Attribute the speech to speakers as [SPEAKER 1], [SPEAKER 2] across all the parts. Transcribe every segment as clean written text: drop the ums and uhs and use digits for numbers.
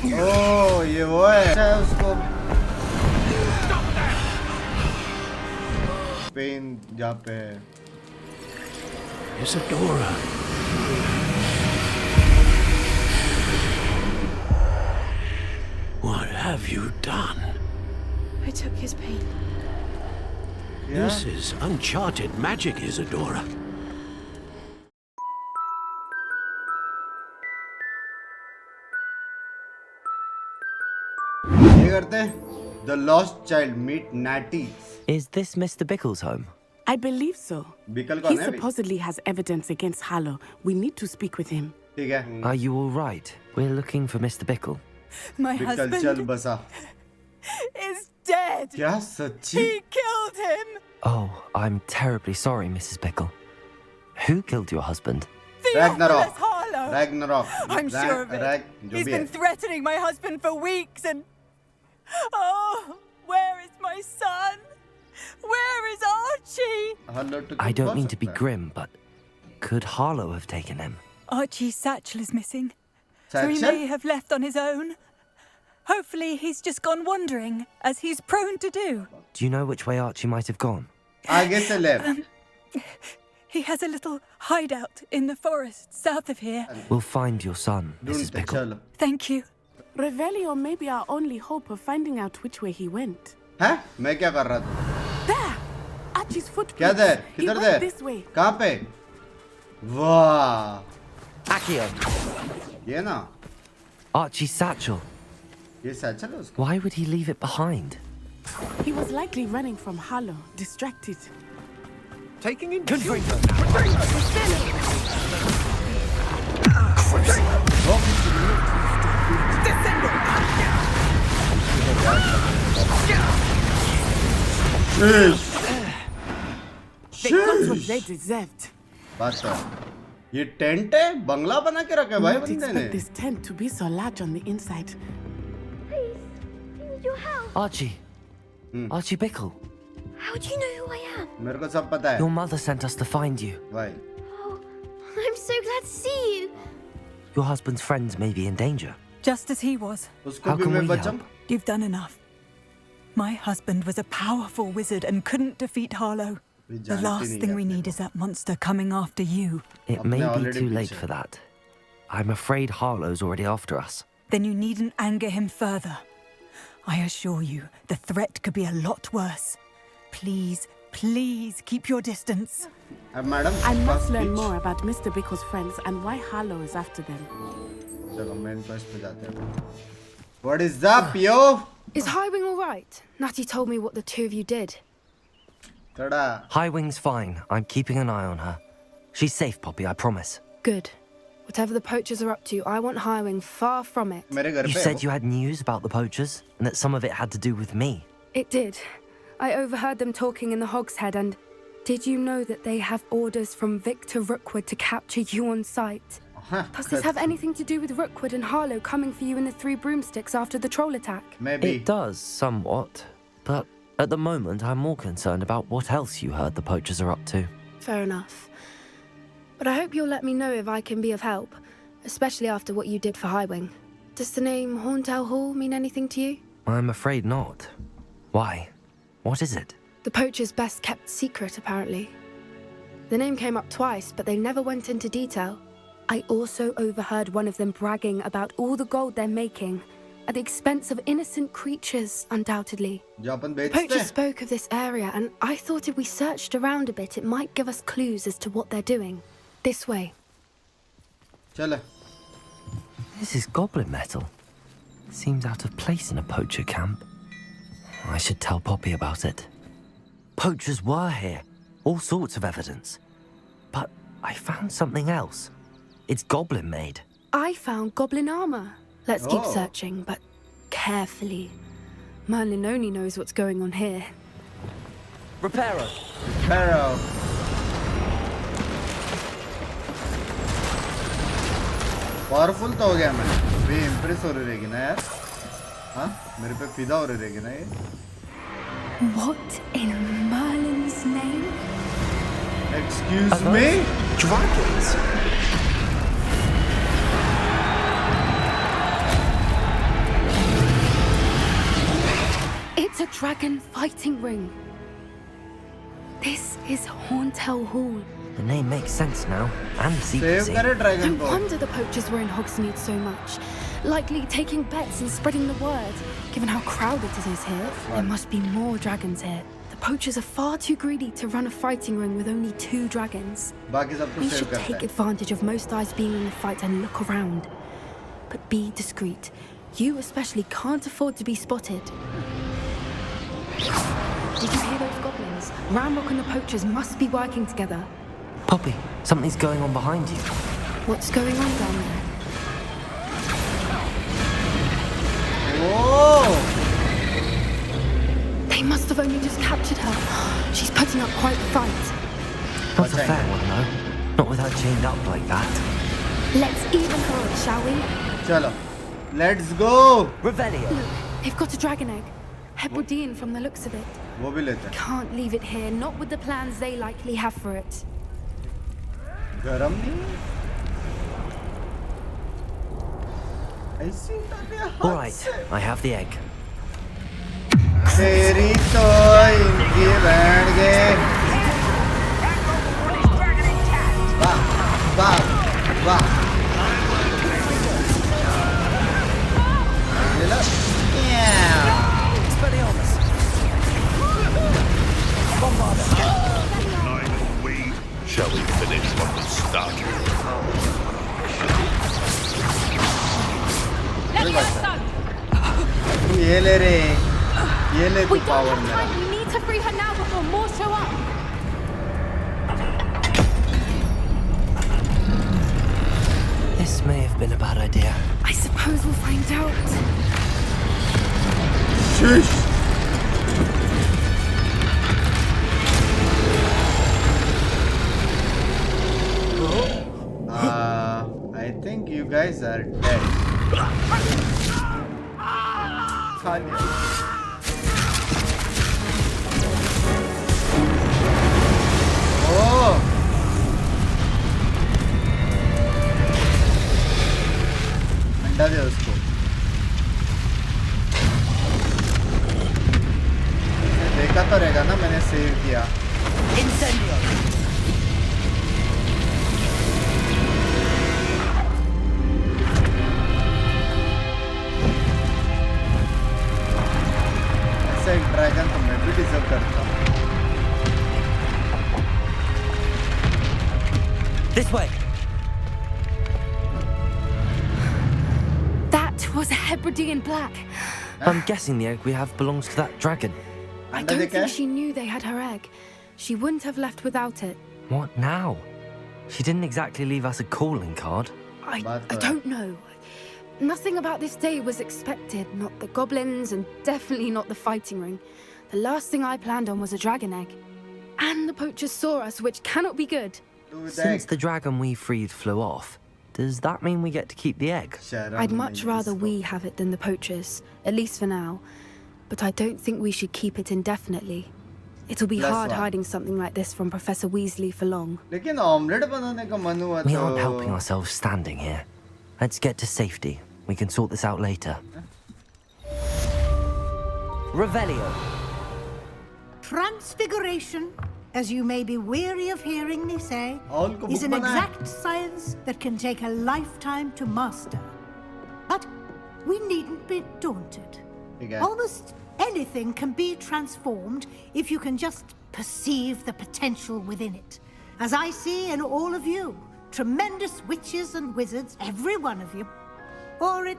[SPEAKER 1] ओह ये वो है उसको पेन जहाँ पे है
[SPEAKER 2] Isadora. What have you done?
[SPEAKER 3] I took his pain.
[SPEAKER 2] This is uncharted magic, Isadora.
[SPEAKER 1] ये करते हैं The Lost Child meet Natty.
[SPEAKER 4] Is this Mr. Bickle's home?
[SPEAKER 5] I believe so.
[SPEAKER 1] Bickle
[SPEAKER 5] He
[SPEAKER 1] कौन है अभी?
[SPEAKER 5] supposedly has evidence against Harlow. We need to speak with him.
[SPEAKER 1] ठीक है
[SPEAKER 4] Are you all right? We're looking for Mr. Bickle.
[SPEAKER 3] My
[SPEAKER 1] Bickle चल
[SPEAKER 3] husband
[SPEAKER 1] बसा
[SPEAKER 3] is dead.
[SPEAKER 1] क्या सच्ची
[SPEAKER 3] He killed him.
[SPEAKER 4] Oh, I'm terribly sorry, Mrs. Bickle. Who killed your husband?
[SPEAKER 1] Ragnarok.
[SPEAKER 3] Theophilus Harlow.
[SPEAKER 1] Ragnarok
[SPEAKER 3] I'm sure of it.
[SPEAKER 1] जो
[SPEAKER 3] He's
[SPEAKER 1] भी
[SPEAKER 3] been
[SPEAKER 1] है
[SPEAKER 3] threatening my husband for weeks and... Oh, where is my son? Where is Archie?
[SPEAKER 1] Hello to
[SPEAKER 4] I don't mean to be
[SPEAKER 1] सकता है।
[SPEAKER 4] grim, but could Harlow have taken him?
[SPEAKER 3] Archie's satchel is missing. So he
[SPEAKER 1] Satchel?
[SPEAKER 3] may have left on his own. Hopefully he's just gone wandering, as he's prone to do.
[SPEAKER 4] Do you know which way Archie might have gone?
[SPEAKER 1] आगे से left
[SPEAKER 3] He has a little hideout in the forest south of here.
[SPEAKER 4] We'll find your son, Mrs.
[SPEAKER 1] ढूंढते
[SPEAKER 4] Bickle.
[SPEAKER 1] चलो
[SPEAKER 3] Thank you.
[SPEAKER 5] Revelio may be our only hope of finding out which way he went.
[SPEAKER 1] हैं मैं क्या कर रहा था
[SPEAKER 5] There! Archie's footprints.
[SPEAKER 1] क्या देर
[SPEAKER 5] He
[SPEAKER 1] किधर
[SPEAKER 5] went
[SPEAKER 1] देर
[SPEAKER 5] this way.
[SPEAKER 1] कहाँ पे वाह
[SPEAKER 4] Accio!
[SPEAKER 1] ये ना
[SPEAKER 4] Archie's satchel.
[SPEAKER 1] ये सैचल है उसका
[SPEAKER 4] Why would he leave it behind?
[SPEAKER 5] He was likely running from Harlow, distracted.
[SPEAKER 2] Taking in
[SPEAKER 5] They got what they deserved.
[SPEAKER 1] बात कर ये टेंट है बंगला बना के रखा है भाई
[SPEAKER 5] Not
[SPEAKER 1] बंदे
[SPEAKER 5] expect
[SPEAKER 1] ने
[SPEAKER 5] this tent to be so large on the inside.
[SPEAKER 6] Please, I need your help.
[SPEAKER 4] Archie. Archie Bickle.
[SPEAKER 6] How do you know who I am?
[SPEAKER 1] मेरे को सब पता है
[SPEAKER 4] Your mother sent us to find you.
[SPEAKER 1] भाई
[SPEAKER 6] Oh, I'm so glad to see you.
[SPEAKER 4] Your husband's friends may be in danger.
[SPEAKER 3] Just as he was.
[SPEAKER 1] उसको
[SPEAKER 4] How
[SPEAKER 1] भी
[SPEAKER 4] can
[SPEAKER 1] मैं
[SPEAKER 4] we
[SPEAKER 1] बचाऊं
[SPEAKER 4] help?
[SPEAKER 3] You've done enough. My husband was a powerful wizard and couldn't defeat Harlow.
[SPEAKER 1] भी
[SPEAKER 3] The
[SPEAKER 1] जानती
[SPEAKER 3] last
[SPEAKER 1] नहीं
[SPEAKER 3] thing
[SPEAKER 1] है
[SPEAKER 3] we
[SPEAKER 1] अपने
[SPEAKER 3] need
[SPEAKER 1] को।
[SPEAKER 3] is that monster coming after you.
[SPEAKER 4] It may
[SPEAKER 1] अपने
[SPEAKER 4] be
[SPEAKER 1] already
[SPEAKER 4] too late
[SPEAKER 1] पीछे।
[SPEAKER 4] for that. I'm afraid Harlow's already after us.
[SPEAKER 3] Then you needn't anger him further. I assure you, the threat could be a lot worse. Please, please keep your distance.
[SPEAKER 1] अब madam
[SPEAKER 5] I must
[SPEAKER 1] first
[SPEAKER 5] learn
[SPEAKER 1] speech।
[SPEAKER 5] more about Mr. Bickle's friends and why Harlow is after them.
[SPEAKER 1] चलो main quest पे जाते हैं What is up yo
[SPEAKER 7] Is Highwing all right? Natty told me what the two of you did.
[SPEAKER 1] थोड़ा
[SPEAKER 4] Highwing's fine. I'm keeping an eye on her. She's safe, Poppy, I promise.
[SPEAKER 7] Good. Whatever the poachers are up to, I want Highwing far from it.
[SPEAKER 1] मेरे घर
[SPEAKER 4] You
[SPEAKER 1] पे है
[SPEAKER 4] said
[SPEAKER 1] वो।
[SPEAKER 4] you had news about the poachers, and that some of it had to do with me.
[SPEAKER 7] It did. I overheard them talking in the Hogshead, and did you know that they have orders from Victor Rookwood to capture you on sight?
[SPEAKER 1] हाँ,
[SPEAKER 7] Does this have anything to do with Rookwood and Harlow coming for you in the Three Broomsticks after the troll attack?
[SPEAKER 1] Maybe
[SPEAKER 4] It does, somewhat. But at the moment, I'm more concerned about what else you heard the poachers are up to.
[SPEAKER 7] Fair enough. But I hope you'll let me know if I can be of help, especially after what you did for Highwing. Does the name Horntail Hall mean anything to you?
[SPEAKER 4] I'm afraid not. Why? What is it?
[SPEAKER 7] The poacher's best kept secret, apparently. The name came up twice, but they never went into detail. I also overheard one of them bragging about all the gold they're making, at the expense of innocent creatures, undoubtedly.
[SPEAKER 1] जो अपन
[SPEAKER 7] The
[SPEAKER 1] बेचते
[SPEAKER 7] poacher
[SPEAKER 1] हैं
[SPEAKER 7] spoke of this area, and I thought if we searched around a bit, it might give us clues as to what they're doing. This way.
[SPEAKER 1] चलो
[SPEAKER 4] This is goblin metal. Seems out of place in a poacher camp. I should tell Poppy about it. Poachers were here. All sorts of evidence. But I found something else. It's goblin made.
[SPEAKER 7] I found goblin armor. Let's keep
[SPEAKER 1] Oh.
[SPEAKER 7] searching, but carefully. Merlin only knows what's going on here.
[SPEAKER 4] Reparo.
[SPEAKER 1] Pharaoh powerful तो हो गया मैं भी impress हो रही रहेगी ना यार हाँ मेरे पे फिदा हो रही रहेगी ना ये
[SPEAKER 3] What in Merlin's name?
[SPEAKER 1] Excuse me
[SPEAKER 4] Dragons.
[SPEAKER 7] dragon fighting ring. This is Horntail Hall.
[SPEAKER 4] The name makes sense now, and the
[SPEAKER 1] Save
[SPEAKER 4] secrecy.
[SPEAKER 1] करे dragon
[SPEAKER 7] No
[SPEAKER 1] को.
[SPEAKER 7] wonder the poachers were in Hogsmeade so much. Likely taking bets and spreading the word. Given how crowded it is here, there must be more dragons here. The poachers are far too greedy to run a fighting ring with only 2 dragons.
[SPEAKER 1] बाकी सब
[SPEAKER 7] We
[SPEAKER 1] कुछ save
[SPEAKER 7] should
[SPEAKER 1] करता
[SPEAKER 7] take
[SPEAKER 1] है.
[SPEAKER 7] advantage of most eyes being in the fight and look around. But be discreet. You especially can't afford to be spotted. Did you hear those goblins? Ramrock and the poachers must be working together.
[SPEAKER 4] Poppy, something's going on behind you.
[SPEAKER 7] What's going on down there?
[SPEAKER 1] Oh!
[SPEAKER 7] They must have only just captured her. She's putting up quite the fight.
[SPEAKER 4] Not a fair one, though. Not with her chained up like that.
[SPEAKER 7] Let's even her up, shall we?
[SPEAKER 1] चलो. Let's go.
[SPEAKER 4] Revelio.
[SPEAKER 7] Look, they've got a dragon egg. Hebridean from the looks of it.
[SPEAKER 1] वो भी लेते हैं.
[SPEAKER 7] Can't leave it here, not with the plans they likely have for it.
[SPEAKER 1] गरम नहीं? ऐसी करने हाथ
[SPEAKER 4] All right,
[SPEAKER 1] से.
[SPEAKER 4] I have the egg.
[SPEAKER 1] तेरी तो इनकी बैठ गए. वाह, वाह, वाह. ये लो. Yeah.
[SPEAKER 8] Shall we finish what was started?
[SPEAKER 1] ये ले रे. ये ले तू
[SPEAKER 7] We don't
[SPEAKER 1] पावर
[SPEAKER 7] have
[SPEAKER 1] मेरा.
[SPEAKER 7] time. We need to free her now before more show up.
[SPEAKER 4] This may have been a bad idea.
[SPEAKER 7] I suppose we'll find out.
[SPEAKER 1] Shush. I think you guys are dead. Tanya. Oh! अंडा दे उसको. देखा तो रहेगा ना मैंने save किया. ऐसा एक ड्रैगन तो मैं भी डिजर्व करता हूँ.
[SPEAKER 4] This way.
[SPEAKER 7] That was a Hebridean black.
[SPEAKER 4] I'm guessing the egg we have belongs to that dragon.
[SPEAKER 7] I
[SPEAKER 1] अंडा
[SPEAKER 7] don't
[SPEAKER 1] देखा
[SPEAKER 7] think
[SPEAKER 1] है?
[SPEAKER 7] she knew they had her egg. She wouldn't have left without it.
[SPEAKER 4] What now? She didn't exactly leave us a calling card.
[SPEAKER 7] I
[SPEAKER 1] But,
[SPEAKER 7] don't know. Nothing about this day was expected. Not the goblins, and definitely not the fighting ring. The last thing I planned on was a dragon egg. And the poachers saw us, which cannot be good.
[SPEAKER 1] Do with
[SPEAKER 4] Since
[SPEAKER 1] egg.
[SPEAKER 4] the dragon we freed flew off, does that mean we get to keep the egg?
[SPEAKER 1] शर्म
[SPEAKER 7] I'd
[SPEAKER 1] नहीं
[SPEAKER 7] much rather
[SPEAKER 1] इसको.
[SPEAKER 7] we have it than the poachers, at least for now. But I don't think we should keep it indefinitely. It'll be
[SPEAKER 1] That's
[SPEAKER 7] hard
[SPEAKER 1] right.
[SPEAKER 7] hiding something like this from Professor Weasley for long.
[SPEAKER 1] लेकिन omelette बनाने का मन हुआ
[SPEAKER 4] We
[SPEAKER 1] तो.
[SPEAKER 4] aren't helping ourselves standing here. Let's get to safety. We can sort this out later. Revelio.
[SPEAKER 9] Transfiguration, as you may be weary of hearing me say,
[SPEAKER 1] और उनको
[SPEAKER 9] is
[SPEAKER 1] book
[SPEAKER 9] an
[SPEAKER 1] बना है.
[SPEAKER 9] exact science that can take a lifetime to master. But we needn't be daunted.
[SPEAKER 1] ठीक है.
[SPEAKER 9] Almost anything can be transformed if you can just perceive the potential within it. As I see in all of you, tremendous witches and wizards, every one of you. Or it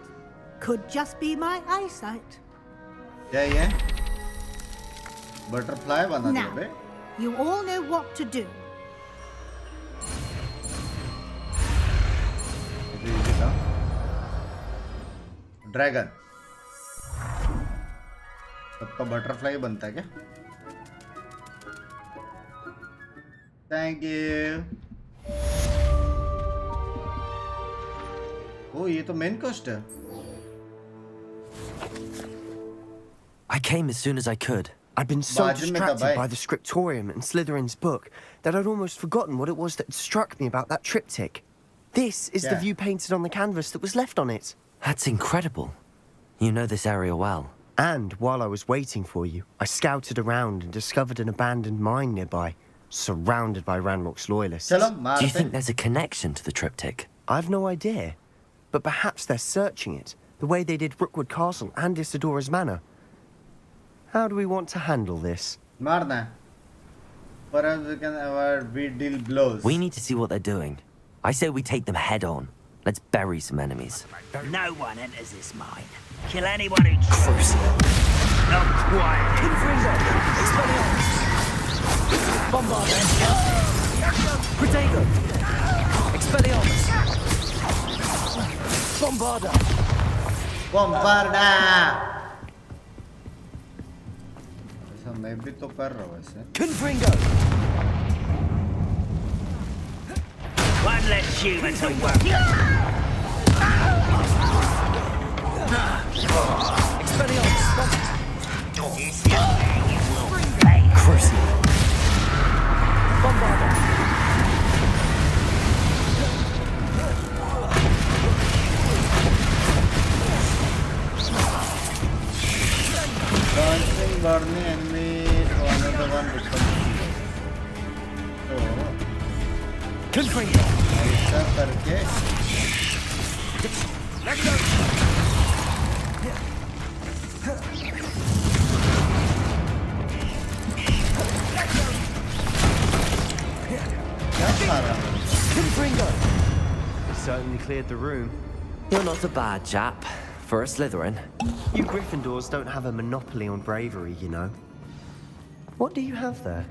[SPEAKER 9] could just be my eyesight.
[SPEAKER 1] क्या ये? Butterfly बना दिया
[SPEAKER 9] Now,
[SPEAKER 1] बे.
[SPEAKER 9] you all know what to do.
[SPEAKER 1] Dragon. सबका butterfly बनता है क्या? Thank you. ओ ये तो मेन कोस्ट है.
[SPEAKER 10] I came as soon as I could. I'd been so
[SPEAKER 1] Bajin mein
[SPEAKER 10] distracted
[SPEAKER 1] tabai.
[SPEAKER 10] by the scriptorium and Slytherin's book that I'd almost forgotten what it was that struck me about that triptych. This is the
[SPEAKER 1] Yeah.
[SPEAKER 10] view painted on the canvas that was left on it.
[SPEAKER 4] That's incredible. You know this area well.
[SPEAKER 10] And while I was waiting for you, I scouted around and discovered an abandoned mine nearby, surrounded by Ranrock's loyalists.
[SPEAKER 1] चलो
[SPEAKER 4] Do you
[SPEAKER 1] मारते
[SPEAKER 4] think there's a connection to the triptych?
[SPEAKER 10] I've no idea, but perhaps they're searching it, the way they did Rookwood Castle and Isidora's Manor. How do we want to handle this?
[SPEAKER 1] मारना है. Perhaps we can avoid we deal blows.
[SPEAKER 4] We need to see what they're doing. I say we take them head on. Let's bury some enemies.
[SPEAKER 11] No one enters this mine. Kill anyone who tries. Not quiet.
[SPEAKER 4] Protego! Expelliarmus! Bombarda!
[SPEAKER 1] Bombarda! ऐसा मैं भी तो कर रहा हूँ ऐसे.
[SPEAKER 4] Confringo!
[SPEAKER 11] One less human to work.
[SPEAKER 4] Expelliarmus!
[SPEAKER 11] This young man you will pay.
[SPEAKER 4] Crucible! Bombarda!
[SPEAKER 1] Launching burning enemy to another one becomes. तो
[SPEAKER 4] Confringo!
[SPEAKER 1] ऐसा करके क्या खा रहा है?
[SPEAKER 4] Confringo!
[SPEAKER 10] It certainly cleared the room.
[SPEAKER 4] You're not a bad chap. For a Slytherin.
[SPEAKER 10] You Gryffindors don't have a monopoly on bravery, you know. What do you have there?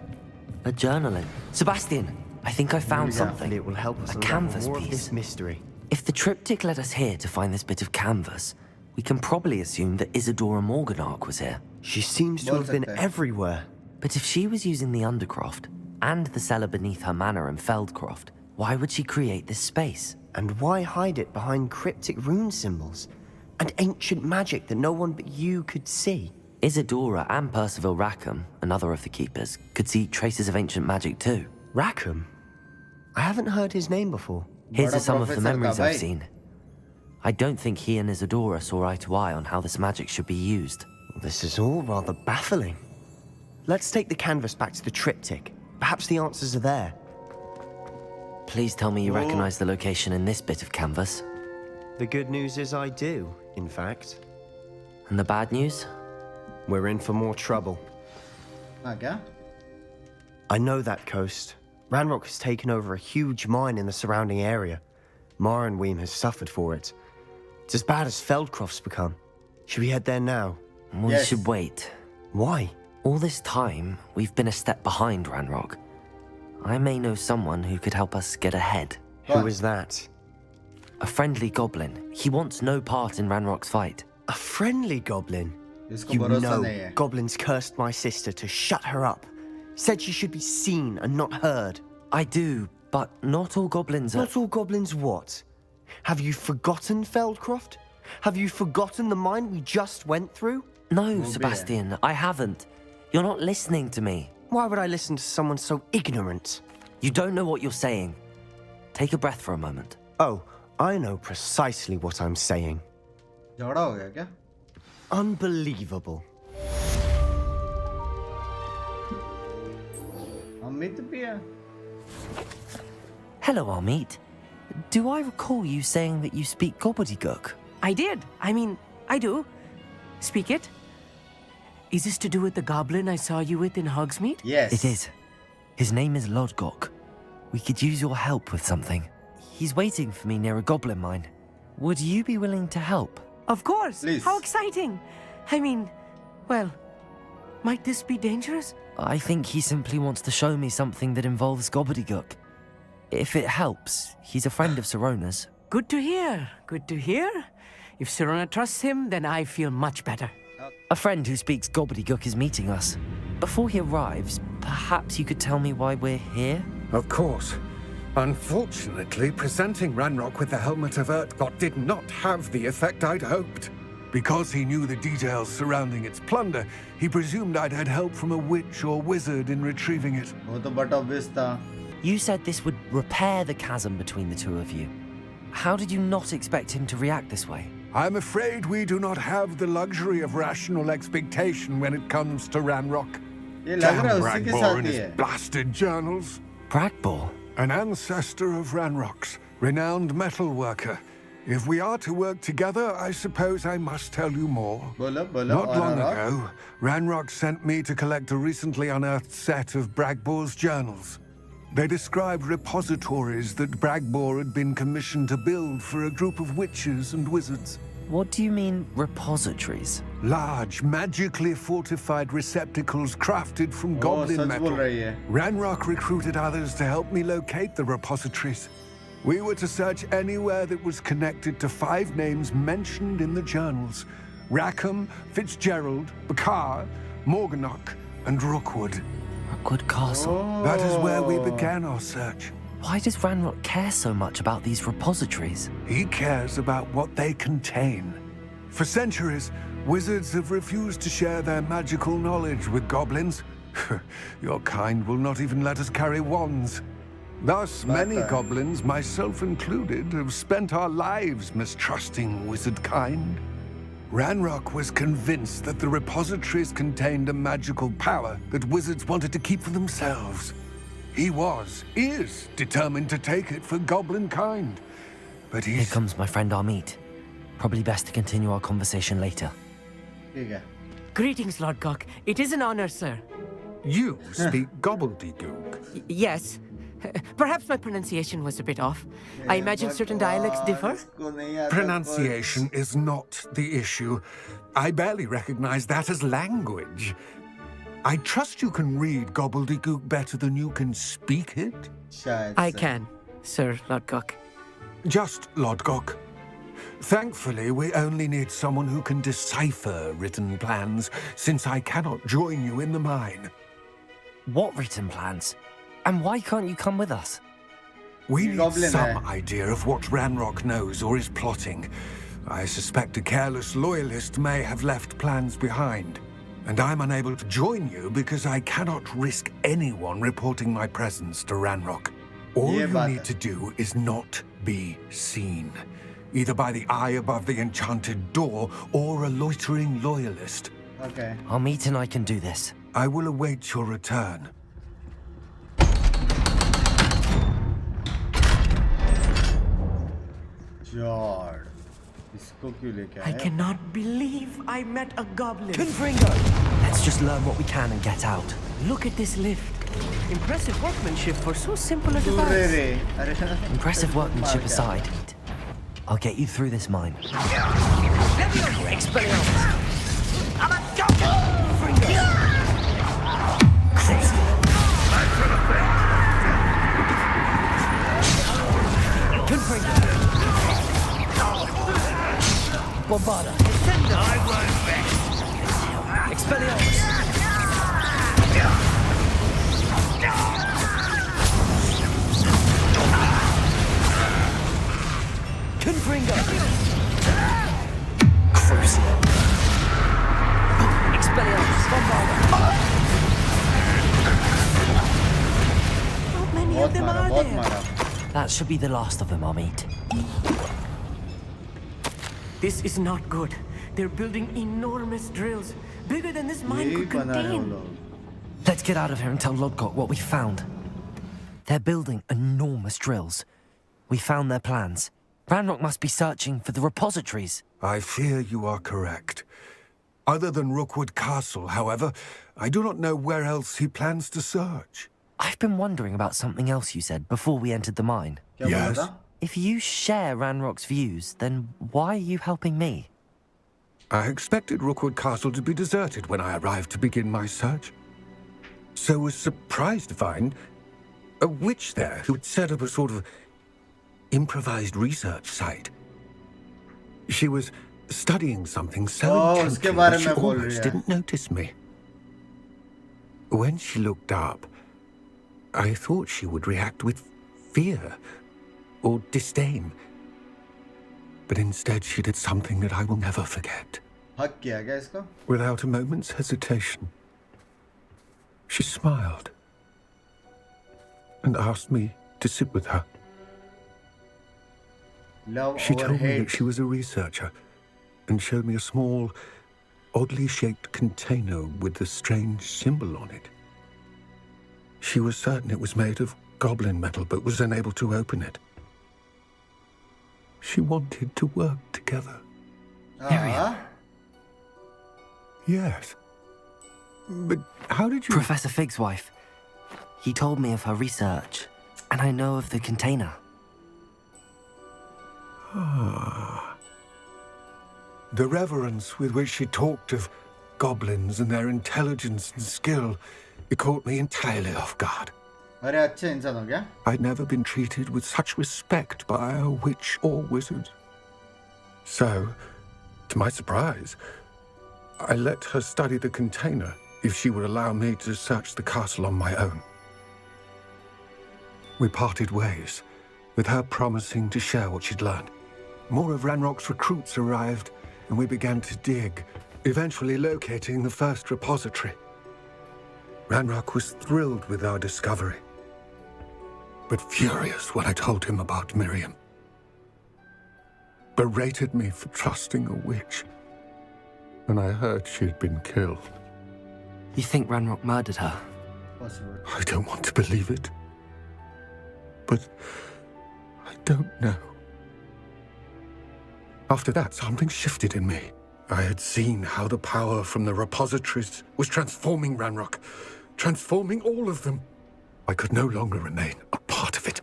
[SPEAKER 4] A journaling. Sebastian, I think I found something.
[SPEAKER 10] It will help us
[SPEAKER 4] A
[SPEAKER 10] unravel
[SPEAKER 4] canvas
[SPEAKER 10] more of
[SPEAKER 4] piece.
[SPEAKER 10] this mystery.
[SPEAKER 4] If the triptych led us here to find this bit of canvas, we can probably assume that Isidora Morganach was here.
[SPEAKER 10] She seems to have been everywhere.
[SPEAKER 4] But if she was using the Undercroft and the cellar beneath her manor in Feldcroft, why would she create this space?
[SPEAKER 10] And why hide it behind cryptic rune symbols? And ancient magic that no one but you could see?
[SPEAKER 4] Isidora and Percival Rackham, another of the keepers, could see traces of ancient magic too.
[SPEAKER 10] Rackham? I haven't heard his name before.
[SPEAKER 4] Here's some of the
[SPEAKER 1] Professor
[SPEAKER 4] memories I've
[SPEAKER 1] Gabai.
[SPEAKER 4] seen. I don't think he and Isidora saw eye to eye on how this magic should be used.
[SPEAKER 10] This is all rather baffling. Let's take the canvas back to the triptych. Perhaps the answers are there.
[SPEAKER 4] Please tell me you recognize the location in this bit of canvas.
[SPEAKER 10] The good news is I do, in fact.
[SPEAKER 4] And the bad news?
[SPEAKER 10] We're in for more trouble.
[SPEAKER 1] हाँ क्या?
[SPEAKER 10] I know that coast. Ranrock has taken over a huge mine in the surrounding area. Marenweem has suffered for it. It's as bad as Feldcroft's become. Should we head there now?
[SPEAKER 4] We
[SPEAKER 1] Yes.
[SPEAKER 4] should wait.
[SPEAKER 10] Why?
[SPEAKER 4] All this time, we've been a step behind Ranrock. I may know someone who could help us get ahead.
[SPEAKER 10] Who is that?
[SPEAKER 4] A friendly goblin. He wants no part in Ranrock's fight.
[SPEAKER 10] A friendly goblin?
[SPEAKER 1] इसको
[SPEAKER 10] You
[SPEAKER 1] भरोसा
[SPEAKER 10] know,
[SPEAKER 1] नहीं है.
[SPEAKER 10] goblins cursed my sister to shut her up. Said she should be seen and not heard.
[SPEAKER 4] I do, but not all goblins are...
[SPEAKER 10] Not all goblins what? Have you forgotten Feldcroft? Have you forgotten the mine we just went through?
[SPEAKER 4] No, Sebastian, I haven't. You're not listening to me.
[SPEAKER 10] Why would I listen to someone so ignorant?
[SPEAKER 4] You don't know what you're saying. Take a breath for a moment.
[SPEAKER 10] Oh, I know precisely what I'm saying.
[SPEAKER 1] झगड़ा हो गया क्या?
[SPEAKER 10] Unbelievable.
[SPEAKER 1] Amit भी है.
[SPEAKER 4] Hello, Amit. Do I recall you saying that you speak gobbledygook?
[SPEAKER 12] I did. I mean, I do. Speak it. Is this to do with the goblin I saw you with in Hogsmeade?
[SPEAKER 1] Yes.
[SPEAKER 4] It is. His name is Lodgok. We could use your help with something. He's waiting for me near a goblin mine. Would you be willing to help?
[SPEAKER 12] Of course.
[SPEAKER 1] Please.
[SPEAKER 12] How exciting. I mean, well, might this be dangerous?
[SPEAKER 4] I think he simply wants to show me something that involves gobbledygook. If it helps, he's a friend of Sirona's.
[SPEAKER 12] Good to hear. Good to hear. If Sirona trusts him, then I feel much better.
[SPEAKER 4] A friend who speaks gobbledygook is meeting us. Before he arrives, perhaps you could tell me why we're here?
[SPEAKER 2] Of course. Unfortunately, presenting Ranrock with the Helmet of Urtkot did not have the effect I'd hoped. Because he knew the details surrounding its plunder, he presumed I'd had help from a witch or wizard in retrieving it.
[SPEAKER 1] वो तो but obvious था.
[SPEAKER 4] You said this would repair the chasm between the two of you. How did you not expect him to react this way?
[SPEAKER 2] I'm afraid we do not have the luxury of rational expectation when it comes to Ranrock.
[SPEAKER 1] ये लग रहा है
[SPEAKER 2] Damn
[SPEAKER 1] उसी के
[SPEAKER 2] Bragbor
[SPEAKER 1] साथ
[SPEAKER 2] and
[SPEAKER 1] he
[SPEAKER 2] his
[SPEAKER 1] है.
[SPEAKER 2] blasted journals.
[SPEAKER 4] Bragbor?
[SPEAKER 2] An ancestor of Ranrock's, renowned metal worker. If we are to work together, I suppose I must tell you more.
[SPEAKER 1] बोलो
[SPEAKER 2] Not long
[SPEAKER 1] Ranrock.
[SPEAKER 2] ago, Ranrock sent me to collect a recently unearthed set of Bragbor's journals. They described repositories that Bragbor had been commissioned to build for a group of witches and wizards.
[SPEAKER 4] What do you mean, repositories?
[SPEAKER 2] Large, magically fortified receptacles crafted from goblin
[SPEAKER 1] such
[SPEAKER 2] metal.
[SPEAKER 1] बोल रही है.
[SPEAKER 2] Ranrock recruited others to help me locate the repositories. We were to search anywhere that was connected to 5 names mentioned in the journals: Rackham, Fitzgerald, Bakar, Morganach, and Rookwood.
[SPEAKER 4] Rookwood Castle.
[SPEAKER 2] That is where we began our search.
[SPEAKER 4] Why does Ranrock care so much about these repositories?
[SPEAKER 2] He cares about what they contain. For centuries, wizards have refused to share their magical knowledge with goblins. Your kind will not even let us carry wands. Thus, many goblins, myself included, have spent our lives mistrusting wizard kind. Ranrock was convinced that the repositories contained a magical power that wizards wanted to keep for themselves. He is determined to take it for goblin kind. But
[SPEAKER 4] Here comes my friend Amit. Probably best to continue our conversation later.
[SPEAKER 1] ठीक है.
[SPEAKER 12] Greetings, Lord Cock. It is an honor, sir.
[SPEAKER 2] You speak gobbledygook.
[SPEAKER 12] Yes. Perhaps my pronunciation was a bit off. I imagine certain dialects differ.
[SPEAKER 2] Pronunciation is not the issue. I barely recognize that as language. I trust you can read gobbledygook better than you can speak it?
[SPEAKER 12] I can, Sir Lodgok.
[SPEAKER 2] Just Lodgok. Thankfully, we only need someone who can decipher written plans, since I cannot join you in the mine.
[SPEAKER 4] What written plans? And why can't you come with us?
[SPEAKER 2] We need some idea of what Ranrock knows or is plotting. I suspect a careless loyalist may have left plans behind. And I'm unable to join you because I cannot risk anyone reporting my presence to Ranrock. All you need to do is not be seen, either by the eye above the enchanted door or a loitering loyalist.
[SPEAKER 1] Okay.
[SPEAKER 4] Amit and I can do this.
[SPEAKER 2] I will await your return.
[SPEAKER 1] Jord. इसको क्यों लेके आया?
[SPEAKER 12] I cannot believe I met a goblin.
[SPEAKER 4] Confringo! Let's just learn what we can and get out.
[SPEAKER 12] Look at this lift. Impressive workmanship for so simple a device.
[SPEAKER 4] Impressive workmanship aside, I'll get you through this mine.
[SPEAKER 11] Expelliarmus! I'm a joker!
[SPEAKER 4] Confringo! Bombarda!
[SPEAKER 11] I won't rest!
[SPEAKER 4] Expelliarmus! Confringo! Crucial! Expelliarmus! Bombarda!
[SPEAKER 12] How many of them are there?
[SPEAKER 4] That should be the last of them, Amit.
[SPEAKER 12] This is not good. They're building enormous drills, bigger than this mine could contain.
[SPEAKER 4] Let's get out of here and tell Lodgok what we found. They're building enormous drills. We found their plans. Ranrock must be searching for the repositories.
[SPEAKER 2] I fear you are correct. Other than Rookwood Castle, however, I do not know where else he plans to search.
[SPEAKER 4] I've been wondering about something else you said before we entered the mine.
[SPEAKER 2] Yes?
[SPEAKER 4] If you share Ranrock's views, then why are you helping me?
[SPEAKER 2] I expected Rookwood Castle to be deserted when I arrived to begin my search. So was surprised to find a witch there who had set up a sort of improvised research site. She was studying something so intently that she almost didn't notice me. When she looked up, I thought she would react with fear or disdain. But instead she did something that I will never forget. Without a moment's hesitation, she smiled and asked me to sit with her. She told me that she was a researcher and showed me a small, oddly shaped container with a strange symbol on it. She was certain it was made of goblin metal, but was unable to open it. She wanted to work together.
[SPEAKER 4] Miriam.
[SPEAKER 2] Yes. But how did you...
[SPEAKER 4] Professor Fig's wife. He told me of her research, and I know of the container.
[SPEAKER 2] Ah. The reverence with which she talked of goblins and their intelligence and skill, it caught me entirely off guard.
[SPEAKER 1] अरे अच्छा इंसान हो क्या?
[SPEAKER 2] I'd never been treated with such respect by a witch or wizard. So, to my surprise, I let her study the container if she would allow me to search the castle on my own. We parted ways, with her promising to share what she'd learned. More of Ranrock's recruits arrived, and we began to dig, eventually locating the first repository. Ranrock was thrilled with our discovery, but furious when I told him about Miriam. Berated me for trusting a witch, and I heard she'd been killed.
[SPEAKER 4] You think Ranrock murdered her?
[SPEAKER 1] Possible.
[SPEAKER 2] I don't want to believe it, but I don't know. After that, something shifted in me. I had seen how the power from the repositories was transforming Ranrock, transforming all of them. I could no longer remain a part of it.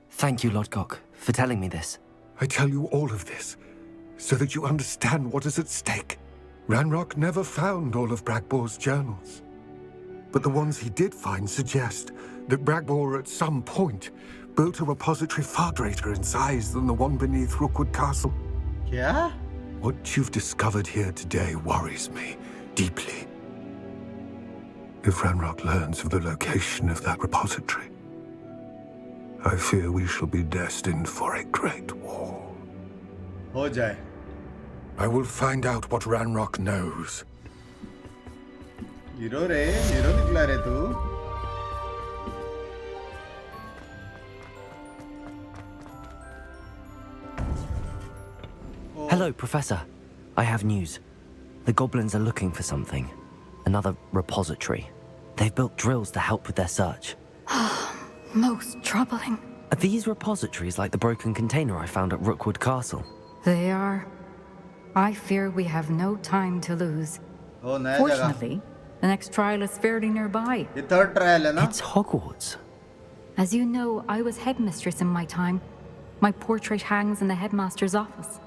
[SPEAKER 4] Thank you, Lodgok, for telling me this.
[SPEAKER 2] I tell you all of this so that you understand what is at stake. Ranrock never found all of Bragbor's journals, but the ones he did find suggest that Bragbor at some point built a repository far greater in size than the one beneath Rookwood Castle.
[SPEAKER 1] Yeah?
[SPEAKER 2] What you've discovered here today worries me deeply. If Ranrock learns of the location of that repository, I fear we shall be destined for a great war.
[SPEAKER 1] हो जाए.
[SPEAKER 2] I will find out what Ranrock knows.
[SPEAKER 1] Hero निकला रे तू.
[SPEAKER 4] Hello, Professor. I have news. The goblins are looking for something. Another repository. They've built drills to help with their search.
[SPEAKER 3] Most troubling.
[SPEAKER 4] Are these repositories like the broken container I found at Rookwood Castle?
[SPEAKER 13] They are. I fear we have no time to lose.
[SPEAKER 1] Oh, नया जगह.
[SPEAKER 13] Fortunately, the next trial is fairly nearby.
[SPEAKER 1] ये third trial है ना?
[SPEAKER 4] It's Hogwarts.
[SPEAKER 13] As you know, I was headmistress in my time. My portrait hangs in the headmaster's office.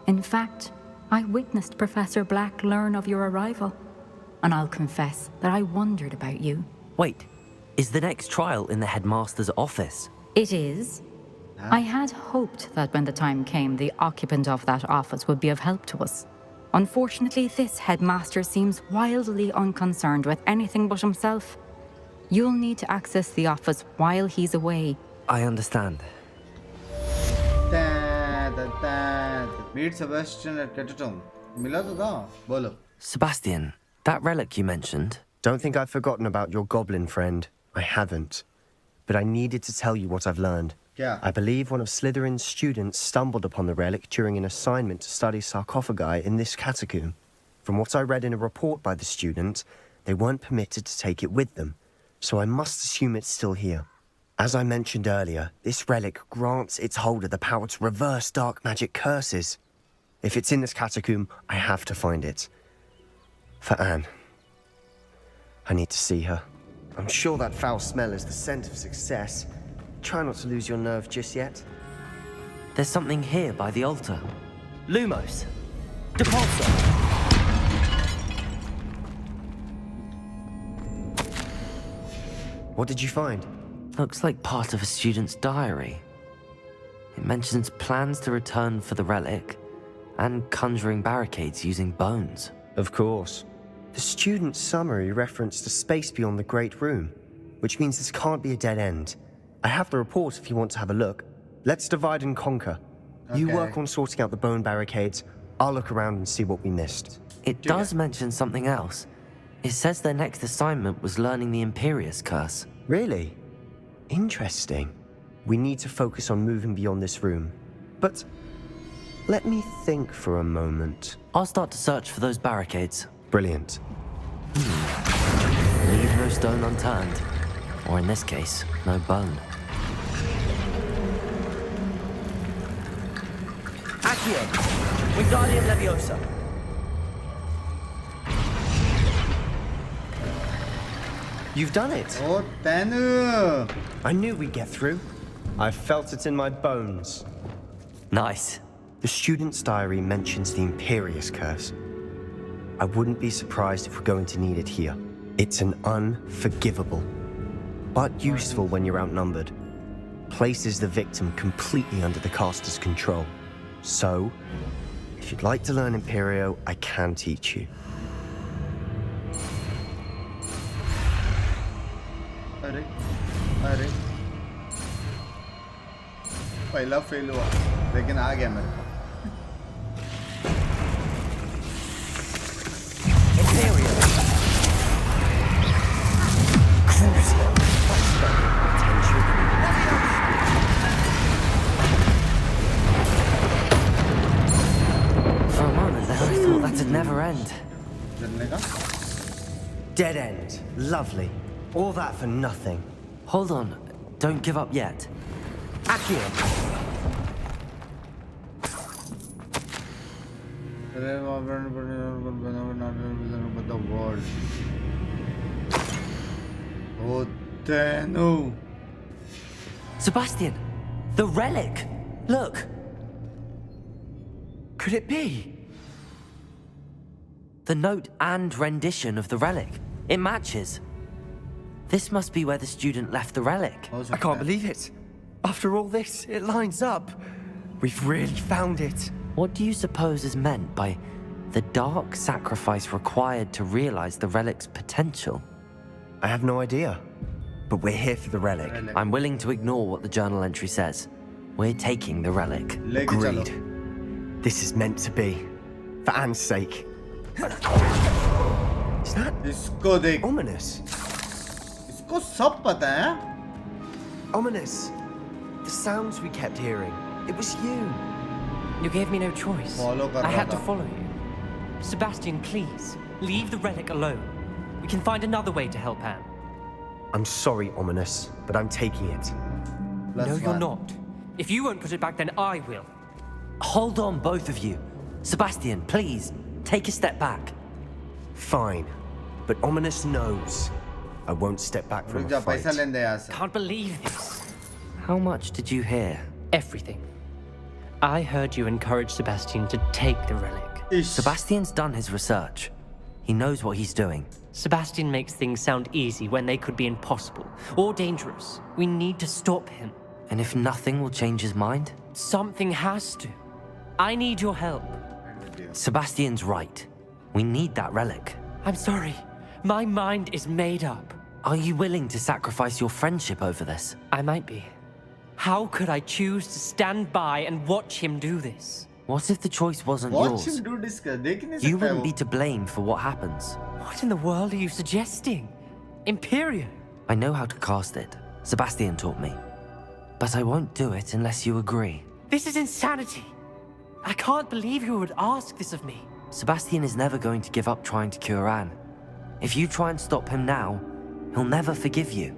[SPEAKER 13] In fact, I witnessed Professor Black learn of your arrival. And I'll confess that I wondered about you.
[SPEAKER 4] Wait, is the next trial in the headmaster's office?
[SPEAKER 13] It is. I had hoped that when the time came, the occupant of that office would be of help to us. Unfortunately, this headmaster seems wildly unconcerned with anything but himself. You'll need to access the office while he's away.
[SPEAKER 4] I understand.
[SPEAKER 1] Meet Sebastian at Catterton. मिला तो था. बोलो.
[SPEAKER 4] Sebastian, that relic you mentioned.
[SPEAKER 10] Don't think I've forgotten about your goblin friend. I haven't. But I needed to tell you what I've learned.
[SPEAKER 1] क्या?
[SPEAKER 10] I believe one of Slytherin's students stumbled upon the relic during an assignment to study sarcophagi in this catacomb. From what I read in a report by the student, they weren't permitted to take it with them, so I must assume it's still here. As I mentioned earlier, this relic grants its holder the power to reverse dark magic curses. If it's in this catacomb, I have to find it. For Anne. I need to see her. I'm sure that foul smell is the scent of success. Try not to lose your nerve just yet.
[SPEAKER 4] There's something here by the altar. Lumos! Depulso!
[SPEAKER 10] What did you find?
[SPEAKER 4] Looks like part of a student's diary. It mentions plans to return for the relic and conjuring barricades using bones.
[SPEAKER 10] Of course. The student's summary referenced a space beyond the Great Room, which means this can't be a dead end. I have the report if you want to have a look. Let's divide and conquer. You work on sorting out the bone barricades. I'll look around and see what we missed.
[SPEAKER 4] It does mention something else. It says their next assignment was learning the Imperius Curse.
[SPEAKER 10] Really? Interesting. We need to focus on moving beyond this room. But Let me think for a moment.
[SPEAKER 4] I'll start to search for those barricades.
[SPEAKER 10] Brilliant.
[SPEAKER 4] Leave no stone unturned. Or in this case, no bone.
[SPEAKER 11] Accio! Wingardium Leviosa!
[SPEAKER 10] You've done it!
[SPEAKER 1] Oh, Tanu!
[SPEAKER 10] I knew we'd get through. I felt it in my bones.
[SPEAKER 4] Nice.
[SPEAKER 10] The student's diary mentions the Imperius curse. I wouldn't be surprised if we're going to need it here. It's an unforgivable, but useful when you're outnumbered. Places the victim completely under the caster's control. So, if you'd like to learn Imperio, I can teach you.
[SPEAKER 1] अरे पहला fail हुआ लेकिन आ गया मेरे को
[SPEAKER 4] For a moment there, I thought that'd never end.
[SPEAKER 10] Dead end. Lovely. All that for nothing.
[SPEAKER 4] Hold on. Don't give up yet.
[SPEAKER 10] Accio!
[SPEAKER 1] the world. Oh, Tanu!
[SPEAKER 4] Sebastian! The relic! Look! Could it be? The note and rendition of the relic. It matches. This must be where the student left the relic.
[SPEAKER 10] I can't believe it. After all this, it lines up. We've really found it.
[SPEAKER 4] What do you suppose is meant by the dark sacrifice required to realize the relic's potential?
[SPEAKER 10] I have no idea. But we're here for the relic.
[SPEAKER 4] I'm willing to ignore what the journal entry says. We're taking the relic.
[SPEAKER 10] Agreed. This is meant to be. For Anne's sake. Is that ominous?
[SPEAKER 1] इसको सब पता है?
[SPEAKER 10] Ominous. The sounds we kept hearing. It was you.
[SPEAKER 12] You gave me no choice. I had to follow you. Sebastian, please, leave the relic alone. We can find another way to help Anne.
[SPEAKER 10] I'm sorry, Ominous, but I'm taking it.
[SPEAKER 12] No, you're not. If you won't put it back, then I will.
[SPEAKER 4] Hold on, both of you. Sebastian, please, take a step back.
[SPEAKER 10] Fine. But Ominous knows. I won't step back from a fight.
[SPEAKER 12] Can't believe this.
[SPEAKER 4] How much did you hear?
[SPEAKER 12] Everything. I heard you encourage Sebastian to take the relic.
[SPEAKER 4] Sebastian's done his research. He knows what he's doing.
[SPEAKER 12] Sebastian makes things sound easy when they could be impossible or dangerous. We need to stop him.
[SPEAKER 4] And if nothing will change his mind?
[SPEAKER 12] Something has to. I need your help.
[SPEAKER 4] Sebastian's right. We need that relic.
[SPEAKER 12] I'm sorry. My mind is made up.
[SPEAKER 4] Are you willing to sacrifice your friendship over this?
[SPEAKER 12] I might be. How could I choose to stand by and watch him do this?
[SPEAKER 4] What if the choice wasn't yours? You wouldn't be to blame for what happens.
[SPEAKER 12] What in the world are you suggesting? Imperio?
[SPEAKER 4] I know how to cast it. Sebastian taught me. But I won't do it unless you agree.
[SPEAKER 12] This is insanity. I can't believe you would ask this of me.
[SPEAKER 4] Sebastian is never going to give up trying to cure Anne. If you try and stop him now, he'll never forgive you.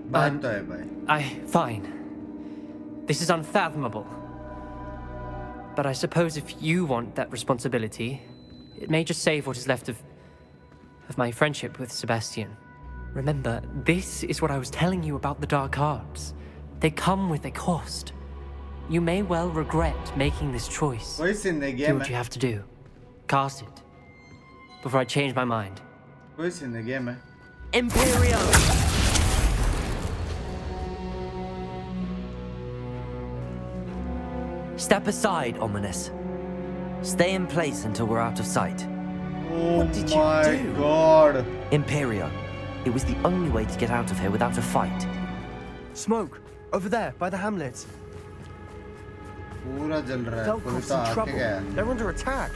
[SPEAKER 12] Fine. This is unfathomable. But I suppose if you want that responsibility, it may just save what is left of my friendship with Sebastian. Remember, this is what I was telling you about the dark arts. They come with a cost. You may well regret making this choice. Do what you have to do. Cast it. Before I change my mind.
[SPEAKER 4] Imperio! Step aside, Ominous. Stay in place until we're out of sight.
[SPEAKER 1] What did you do? Oh my god.
[SPEAKER 4] Imperio. It was the only way to get out of here without a fight.
[SPEAKER 10] Smoke! Over there, by the hamlet.
[SPEAKER 1] Velcro's
[SPEAKER 10] in trouble. They're under attack.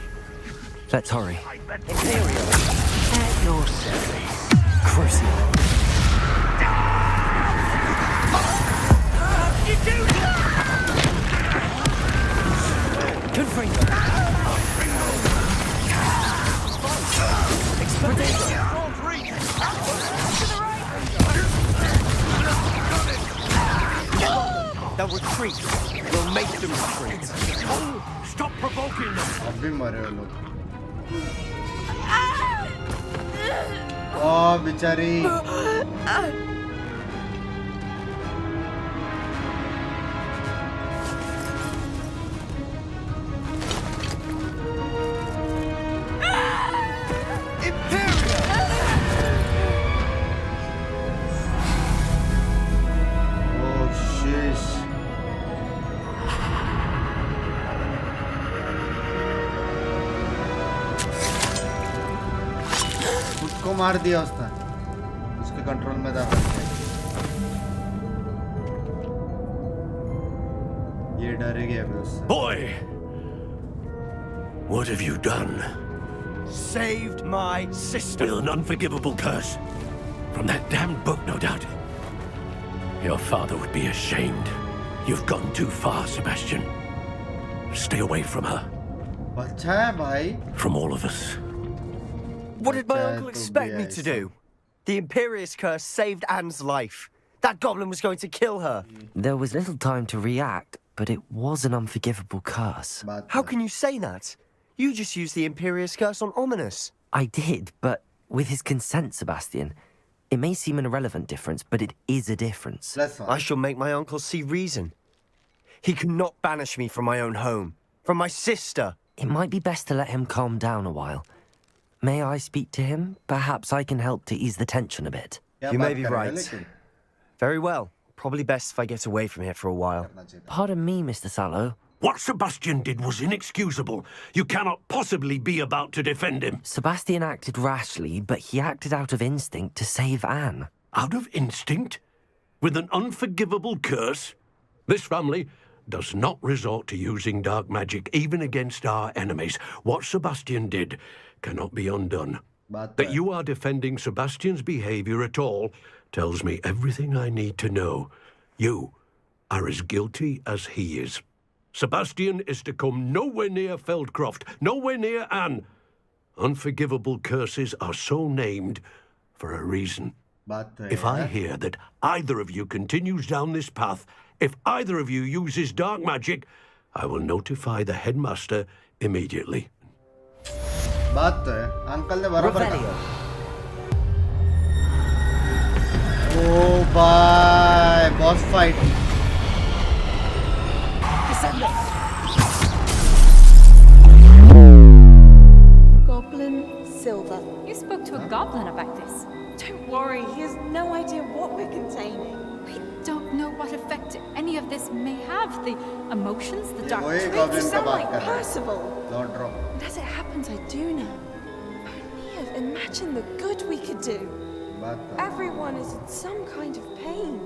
[SPEAKER 4] Let's hurry.
[SPEAKER 11] Imperio, at your service.
[SPEAKER 4] Crucial.
[SPEAKER 11] How did you do that?
[SPEAKER 4] Conframe them. They'll retreat. We'll make them retreat.
[SPEAKER 2] Oh, stop provoking them.
[SPEAKER 1] अब भी मरे वो लोग. ओह बेचारी. उसको मार दिया उसने. उसके कंट्रोल में था. ये डरेगी अभी उससे.
[SPEAKER 2] Boy, what have you done?
[SPEAKER 10] Saved my sister.
[SPEAKER 2] With an unforgivable curse. From that damned book, no doubt. Your father would be ashamed. You've gone too far, Sebastian. Stay away from her.
[SPEAKER 1] बच्चा है भाई.
[SPEAKER 2] From all of us.
[SPEAKER 10] What did my uncle expect me to do? The Imperious curse saved Anne's life. That goblin was going to kill her.
[SPEAKER 4] There was little time to react, but it was an unforgivable curse.
[SPEAKER 10] How can you say that? You just used the Imperious curse on Ominous.
[SPEAKER 4] I did, but with his consent, Sebastian. It may seem an irrelevant difference, but it is a difference.
[SPEAKER 10] I shall make my uncle see reason. He cannot banish me from my own home. From my sister.
[SPEAKER 4] It might be best to let him calm down a while. May I speak to him? Perhaps I can help to ease the tension a bit.
[SPEAKER 10] You may be right. Very well. Probably best if I get away from here for a while.
[SPEAKER 4] Pardon me, Mr. Sallow.
[SPEAKER 2] What Sebastian did was inexcusable. You cannot possibly be about to defend him.
[SPEAKER 4] Sebastian acted rashly, but he acted out of instinct to save Anne.
[SPEAKER 2] Out of instinct? With an unforgivable curse? This family does not resort to using dark magic, even against our enemies. What Sebastian did cannot be undone. That you are defending Sebastian's behavior at all tells me everything I need to know. You are as guilty as he is. Sebastian is to come nowhere near Feldcroft, nowhere near Anne. Unforgivable curses are so named for a reason. If I hear that either of you continues down this path, if either of you uses dark magic, I will notify the headmaster immediately.
[SPEAKER 1] बात तो है. Uncle ने बराबर कहा. ओ भाई boss fight.
[SPEAKER 14] Goblin Silver.
[SPEAKER 13] You spoke to a goblin about this.
[SPEAKER 14] Don't worry, he has no idea what we're containing.
[SPEAKER 13] We don't know what effect any of this may have. The emotions, the dark
[SPEAKER 1] वही
[SPEAKER 13] truth.
[SPEAKER 1] goblin
[SPEAKER 14] You
[SPEAKER 1] का
[SPEAKER 14] sound
[SPEAKER 1] बात
[SPEAKER 14] like
[SPEAKER 1] कर रहा है.
[SPEAKER 14] Percival.
[SPEAKER 1] Lord Drop.
[SPEAKER 14] And as it happens, I do know. Only imagine the good we could do.
[SPEAKER 1] बात तो.
[SPEAKER 14] Everyone is in some kind of pain.